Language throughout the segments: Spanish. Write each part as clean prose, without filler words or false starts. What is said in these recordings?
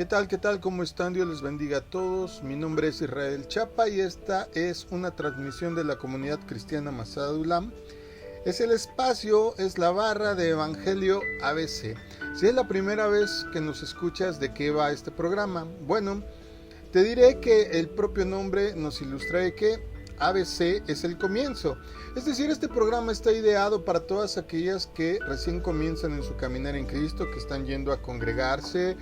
¿Qué tal? ¿Qué tal? ¿Cómo están? Dios les bendiga a todos. Mi nombre es Israel Chapa y esta es una transmisión de la comunidad cristiana Masada Ulam. Es el espacio, es la barra de Evangelio ABC. Si es la primera vez que nos escuchas, ¿de qué va este programa? Bueno, te diré que el propio nombre nos ilustra de que ABC es el comienzo. Es decir, este programa está ideado para todas aquellas que recién comienzan en su caminar en Cristo, que están yendo a congregarse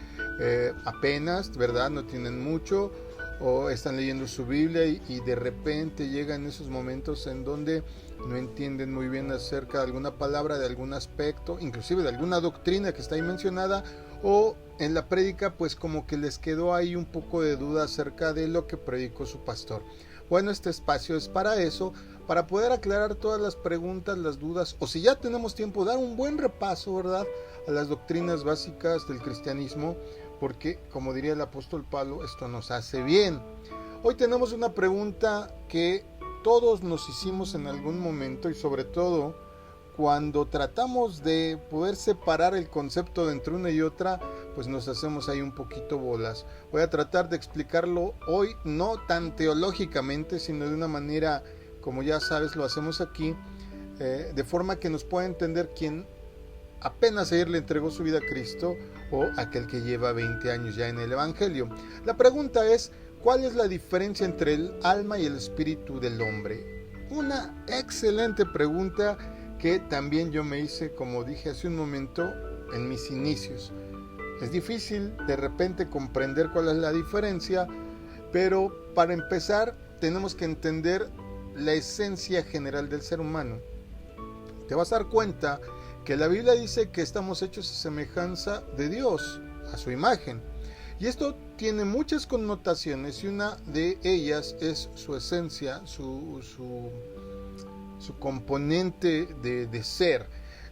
apenas, ¿verdad? No tienen mucho, o están leyendo su Biblia y de repente llegan esos momentos en donde no entienden muy bien acerca de alguna palabra, de algún aspecto, inclusive de alguna doctrina que está ahí mencionada, o en la prédica pues como que les quedó ahí un poco de duda acerca de lo que predicó su pastor. Bueno, este espacio es para eso, para poder aclarar todas las preguntas, las dudas, o si ya tenemos tiempo, dar un buen repaso, ¿verdad?, a las doctrinas básicas del cristianismo, porque, como diría el apóstol Pablo, esto nos hace bien. Hoy tenemos una pregunta que todos nos hicimos en algún momento y sobre todo cuando tratamos de poder separar el concepto de entre una y otra, pues nos hacemos ahí un poquito bolas. Voy a tratar de explicarlo hoy, no tan teológicamente, sino de una manera, como ya sabes, lo hacemos aquí, de forma que nos pueda entender quien apenas ayer le entregó su vida a Cristo o aquel que lleva 20 años ya en el Evangelio. La pregunta es, ¿cuál es la diferencia entre el alma y el espíritu del hombre? Una excelente pregunta que también yo me hice, como dije hace un momento, en mis inicios. Es difícil de repente comprender cuál es la diferencia, pero para empezar tenemos que entender la esencia general del ser humano. Te vas a dar cuenta que la Biblia dice que estamos hechos a semejanza de Dios, a su imagen. Y esto tiene muchas connotaciones y una de ellas es su esencia, su componente de ser.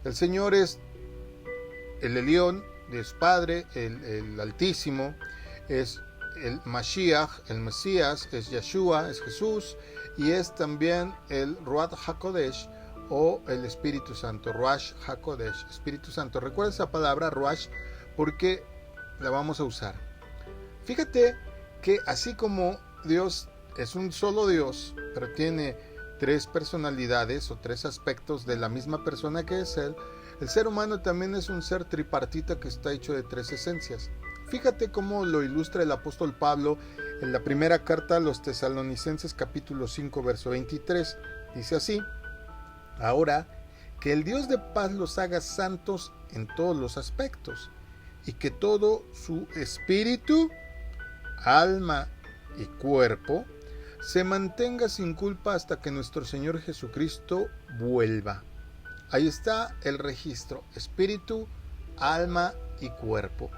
El Señor es el Elión, es Padre, el Altísimo, es el Mashiach, el Mesías, es Yeshua, es Jesús, y es también el Ruach HaKodesh, o el Espíritu Santo, Ruach HaKodesh, Espíritu Santo. Recuerda esa palabra Ruach porque la vamos a usar. Fíjate que así como Dios es un solo Dios, pero tiene tres personalidades o tres aspectos de la misma persona que es Él, el ser humano también es un ser tripartito que está hecho de tres esencias. Fíjate cómo lo ilustra el apóstol Pablo en la primera carta a los Tesalonicenses capítulo 5 verso 23. Dice así: ahora, que el Dios de paz los haga santos en todos los aspectos, y que todo su espíritu, alma y cuerpo se mantenga sin culpa hasta que nuestro Señor Jesucristo vuelva. Ahí está el registro: espíritu, alma y cuerpo.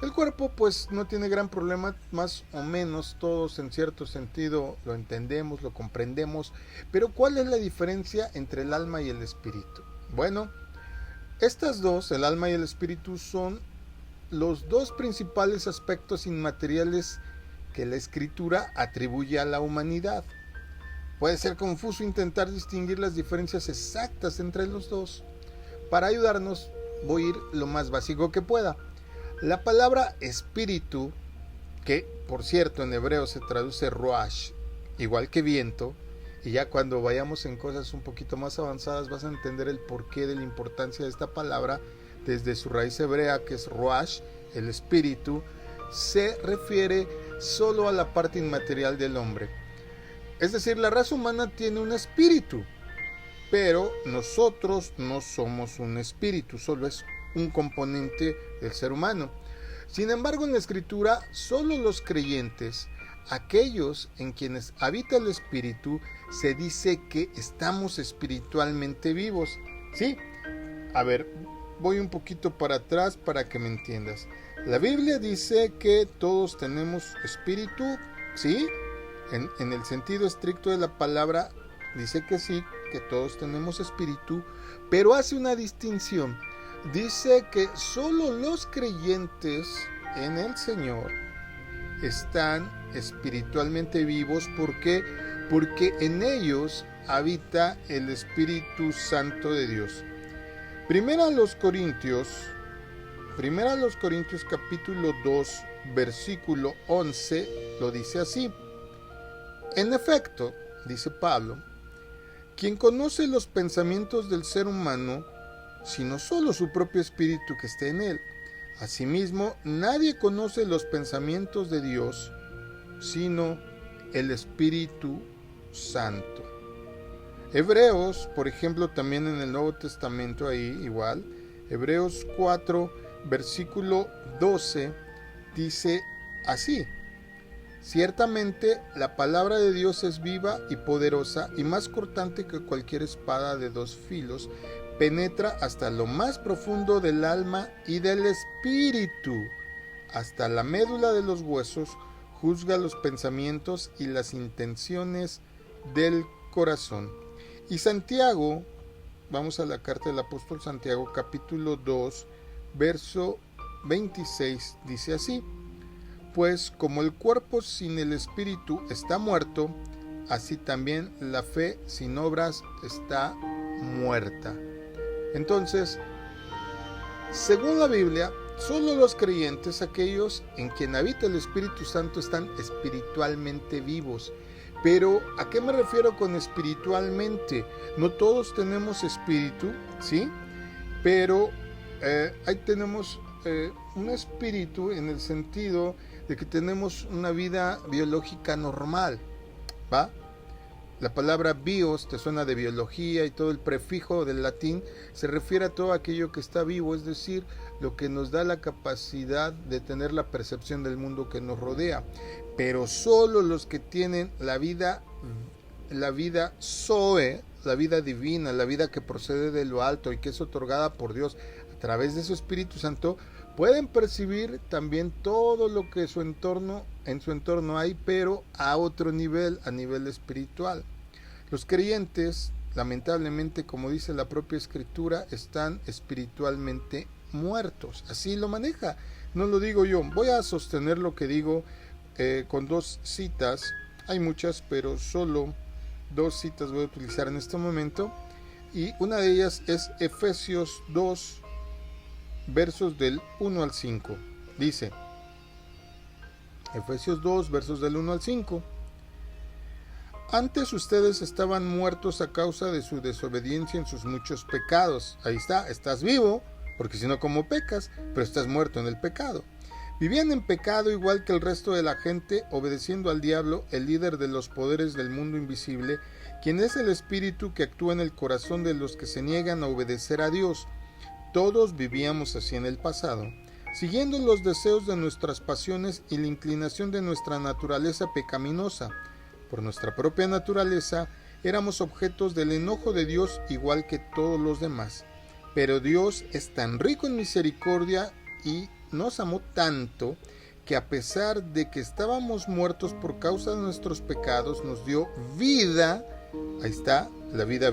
El cuerpo pues no tiene gran problema, más o menos todos en cierto sentido lo entendemos, lo comprendemos, pero ¿cuál es la diferencia entre el alma y el espíritu? Bueno, estas dos, el alma y el espíritu, son los dos principales aspectos inmateriales que la Escritura atribuye a la humanidad. Puede ser confuso intentar distinguir las diferencias exactas entre los dos. Para ayudarnos voy a ir lo más básico que pueda. La palabra espíritu, que por cierto en hebreo se traduce ruach, igual que viento, y ya cuando vayamos en cosas un poquito más avanzadas vas a entender el porqué de la importancia de esta palabra desde su raíz hebrea, que es ruach, el espíritu, se refiere solo a la parte inmaterial del hombre. Es decir, la raza humana tiene un espíritu, pero nosotros no somos un espíritu, solo es un componente del ser humano. Sin embargo, en la Escritura, solo los creyentes, aquellos en quienes habita el Espíritu, se dice que estamos espiritualmente vivos. ¿Sí? A ver, voy un poquito para atrás para que me entiendas. La Biblia dice que todos tenemos espíritu, ¿sí? En el sentido estricto de la palabra, dice que sí, que todos tenemos espíritu, pero hace una distinción. Dice que solo los creyentes en el Señor están espiritualmente vivos. ¿Por qué? Porque en ellos habita el Espíritu Santo de Dios. Primera a los Corintios capítulo 2 versículo 11, lo dice así. En efecto, dice Pablo, quien conoce los pensamientos del ser humano, sino solo su propio espíritu que está en él. Asimismo, nadie conoce los pensamientos de Dios, sino el Espíritu Santo. Hebreos, por ejemplo, también en el Nuevo Testamento, ahí igual, Hebreos 4, versículo 12, dice así: ciertamente la palabra de Dios es viva y poderosa y más cortante que cualquier espada de dos filos, penetra hasta lo más profundo del alma y del espíritu, hasta la médula de los huesos, juzga los pensamientos y las intenciones del corazón. Y Santiago, vamos a la carta del apóstol Santiago, capítulo 2, verso 26, dice así: pues como el cuerpo sin el espíritu está muerto, así también la fe sin obras está muerta. Entonces, según la Biblia, solo los creyentes, aquellos en quien habita el Espíritu Santo, están espiritualmente vivos. Pero, ¿a qué me refiero con espiritualmente? No todos tenemos espíritu, ¿sí? Pero ahí tenemos un espíritu en el sentido de que tenemos una vida biológica normal, ¿va? La palabra bios te suena de biología y todo el prefijo del latín se refiere a todo aquello que está vivo, es decir, lo que nos da la capacidad de tener la percepción del mundo que nos rodea. Pero solo los que tienen la vida Zoe, la vida divina, la vida que procede de lo alto y que es otorgada por Dios a través de su Espíritu Santo, pueden percibir también todo lo que en su entorno hay, pero a otro nivel, a nivel espiritual. Los creyentes, lamentablemente, como dice la propia Escritura, están espiritualmente muertos. Así lo maneja, no lo digo yo. Voy a sostener lo que digo con dos citas. Hay muchas, pero solo dos citas voy a utilizar en este momento. Y una de ellas es Efesios 2, versos del 1 al 5. Dice, Efesios 2, versos del 1 al 5. Antes ustedes estaban muertos a causa de su desobediencia en sus muchos pecados. Ahí está, estás vivo, porque si no, ¿cómo pecas? Pero estás muerto en el pecado. Vivían en pecado igual que el resto de la gente, obedeciendo al diablo, el líder de los poderes del mundo invisible, quien es el espíritu que actúa en el corazón de los que se niegan a obedecer a Dios. Todos vivíamos así en el pasado, siguiendo los deseos de nuestras pasiones y la inclinación de nuestra naturaleza pecaminosa. Por nuestra propia naturaleza, éramos objetos del enojo de Dios igual que todos los demás. Pero Dios es tan rico en misericordia y nos amó tanto que a pesar de que estábamos muertos por causa de nuestros pecados, nos dio vida. Ahí está, la vida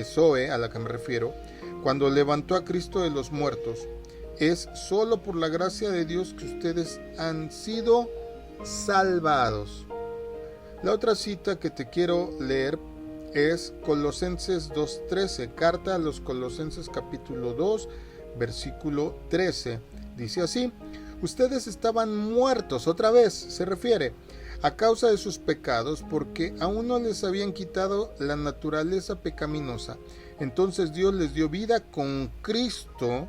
Zoe a la que me refiero. Cuando levantó a Cristo de los muertos, es solo por la gracia de Dios que ustedes han sido salvados. La otra cita que te quiero leer es Colosenses 2:13, carta a los Colosenses capítulo 2, versículo 13. Dice así: ustedes estaban muertos, otra vez se refiere, a causa de sus pecados, porque aún no les habían quitado la naturaleza pecaminosa. Entonces Dios les dio vida con Cristo,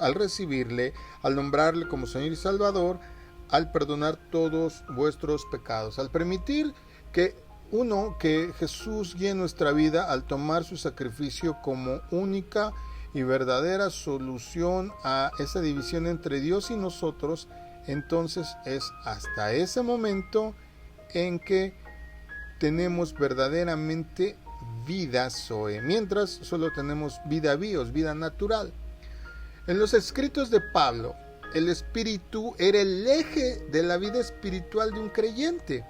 al recibirle, al nombrarle como Señor y Salvador, al perdonar todos vuestros pecados, al permitir que Jesús guíe nuestra vida, al tomar su sacrificio como única y verdadera solución a esa división entre Dios y nosotros. Entonces es hasta ese momento en que tenemos verdaderamente vida Zoe, mientras solo tenemos vida bios, vida natural. En los escritos de Pablo, el espíritu era el eje de la vida espiritual de un creyente.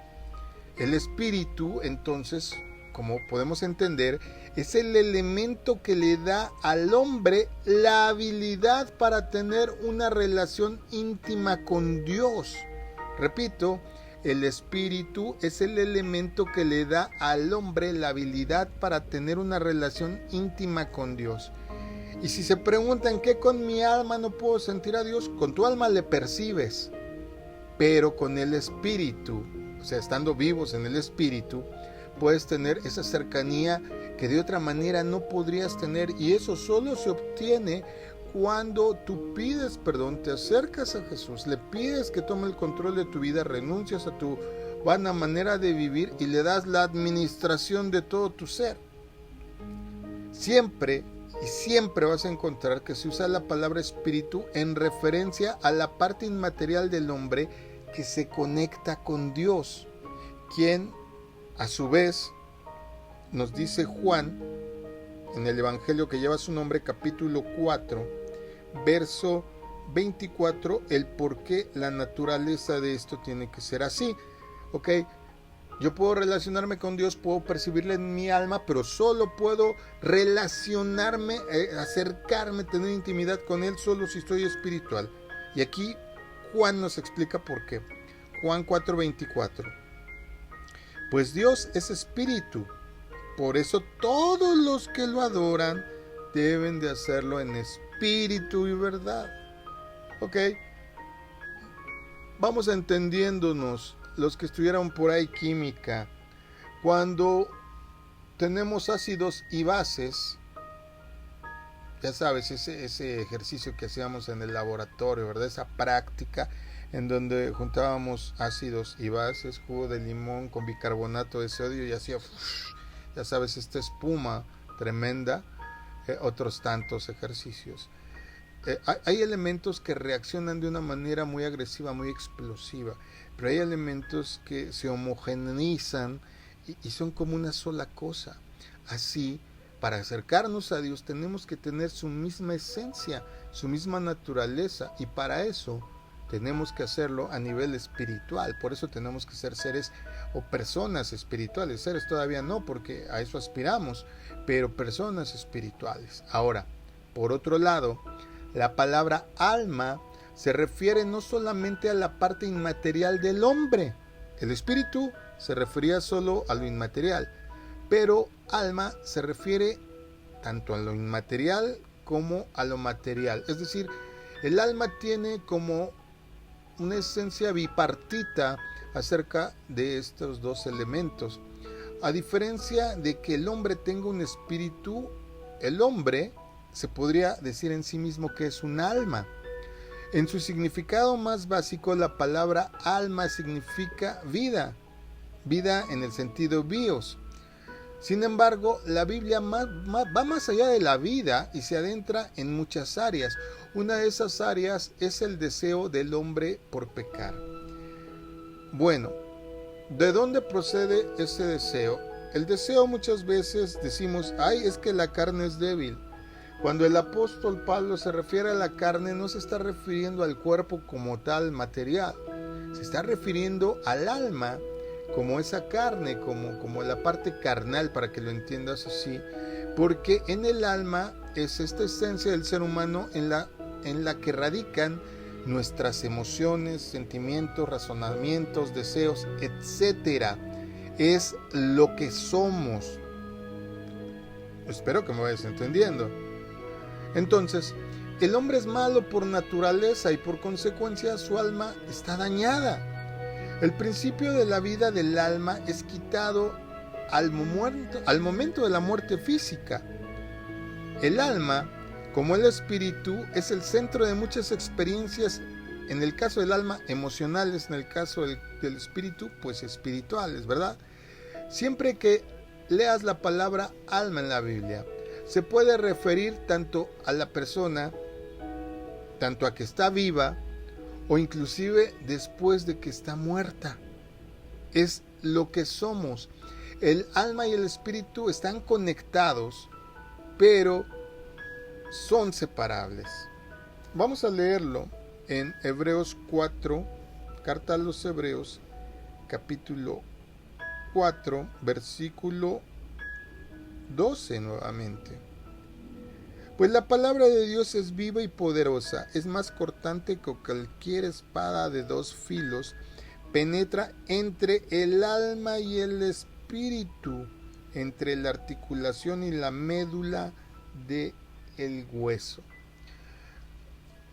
El espíritu, entonces, como podemos entender, es el elemento que le da al hombre la habilidad para tener una relación íntima con Dios. Repito, el espíritu es el elemento que le da al hombre la habilidad para tener una relación íntima con Dios. Y si se preguntan, ¿qué con mi alma no puedo sentir a Dios? Con tu alma le percibes, pero con el Espíritu, o sea, estando vivos en el Espíritu, puedes tener esa cercanía que de otra manera no podrías tener, y eso solo se obtiene cuando tú pides perdón, te acercas a Jesús, le pides que tome el control de tu vida, renuncias a tu vana manera de vivir y le das la administración de todo tu ser. Siempre y siempre vas a encontrar que se usa la palabra espíritu en referencia a la parte inmaterial del hombre que se conecta con Dios, quien a su vez nos dice Juan en el Evangelio que lleva su nombre, capítulo 4, verso 24, el por qué la naturaleza de esto tiene que ser así. Ok, yo puedo relacionarme con Dios, puedo percibirle en mi alma, pero solo puedo relacionarme, acercarme, tener intimidad con Él solo si estoy espiritual. Y aquí Juan nos explica por qué. Juan 4:24. Pues Dios es espíritu, por eso todos los que lo adoran deben de hacerlo en espíritu y verdad. Ok, vamos entendiéndonos. Los que estudiaron por ahí química, cuando tenemos ácidos y bases, ya sabes, ese ejercicio que hacíamos en el laboratorio, ¿verdad? Esa práctica en donde juntábamos ácidos y bases, jugo de limón con bicarbonato de sodio y hacía, ya sabes, esta espuma tremenda, otros tantos ejercicios. Hay elementos que reaccionan de una manera muy agresiva, muy explosiva, pero hay elementos que se homogeneizan y son como una sola cosa. Así, para acercarnos a Dios tenemos que tener su misma esencia, su misma naturaleza, y para eso tenemos que hacerlo a nivel espiritual. Por eso tenemos que ser seres o personas espirituales. Seres todavía no, porque a eso aspiramos, pero personas espirituales. Ahora, por otro lado, la palabra alma se refiere no solamente a la parte inmaterial del hombre. El espíritu se refería solo a lo inmaterial, pero alma se refiere tanto a lo inmaterial como a lo material. Es decir, el alma tiene como una esencia bipartita acerca de estos dos elementos. A diferencia de que el hombre tenga un espíritu, el hombre se podría decir en sí mismo que es un alma. En su significado más básico, la palabra alma significa vida, vida en el sentido bios. Sin embargo, la Biblia va más allá de la vida y se adentra en muchas áreas. Una de esas áreas es el deseo del hombre por pecar. Bueno, ¿de dónde procede ese deseo? El deseo muchas veces decimos, ay, es que la carne es débil. Cuando el apóstol Pablo se refiere a la carne, no se está refiriendo al cuerpo como tal material, se está refiriendo al alma como esa carne, como la parte carnal, para que lo entiendas así, porque en el alma es esta esencia del ser humano en la que radican nuestras emociones, sentimientos, razonamientos, deseos, etcétera. Es lo que somos. Espero que me vayas entendiendo. Entonces, el hombre es malo por naturaleza y por consecuencia su alma está dañada. El principio de la vida del alma es quitado al momento de la muerte física. El alma, como el espíritu, es el centro de muchas experiencias, en el caso del alma, emocionales, en el caso del espíritu, pues espirituales, ¿verdad? Siempre que leas la palabra alma en la Biblia, se puede referir tanto a la persona, tanto a que está viva, o inclusive después de que está muerta. Es lo que somos. El alma y el espíritu están conectados, pero son separables. Vamos a leerlo en Hebreos 4, carta a los Hebreos, capítulo 4, versículo 12 nuevamente. Pues la palabra de Dios es viva y poderosa, es más cortante que cualquier espada de dos filos, penetra entre el alma y el espíritu, entre la articulación y la médula del hueso.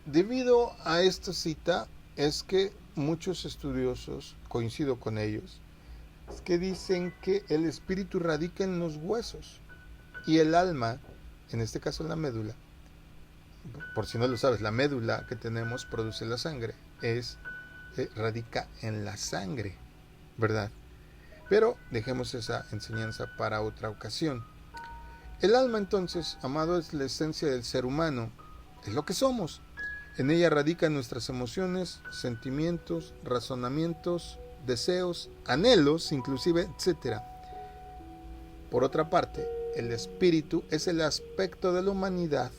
Debido a esta cita, es que muchos estudiosos, coincido con ellos, es que dicen que el espíritu radica en los huesos y el alma, en este caso en la médula, por si no lo sabes, la médula que tenemos produce la sangre, radica en la sangre, ¿verdad? Pero dejemos esa enseñanza para otra ocasión. El alma, entonces, amado, es la esencia del ser humano, es lo que somos. En ella radican nuestras emociones, sentimientos, razonamientos, deseos, anhelos, inclusive, etc. Por otra parte, el espíritu es el aspecto de la humanidad,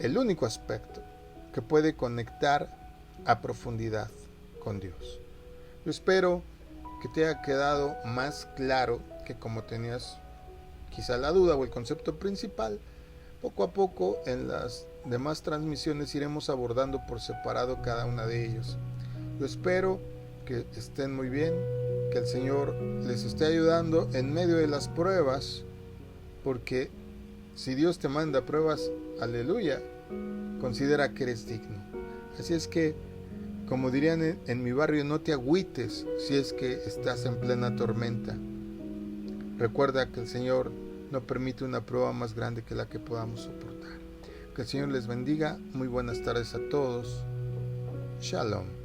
el único aspecto que puede conectar a profundidad con Dios. Yo espero que te haya quedado más claro que como tenías quizá la duda o el concepto principal. Poco a poco en las demás transmisiones iremos abordando por separado cada una de ellos. Yo espero que estén muy bien, que el Señor les esté ayudando en medio de las pruebas, porque si Dios te manda pruebas, aleluya, considera que eres digno. Así es que, como dirían en mi barrio, no te agüites si es que estás en plena tormenta. Recuerda que el Señor no permite una prueba más grande que la que podamos soportar. Que el Señor les bendiga. Muy buenas tardes a todos. Shalom.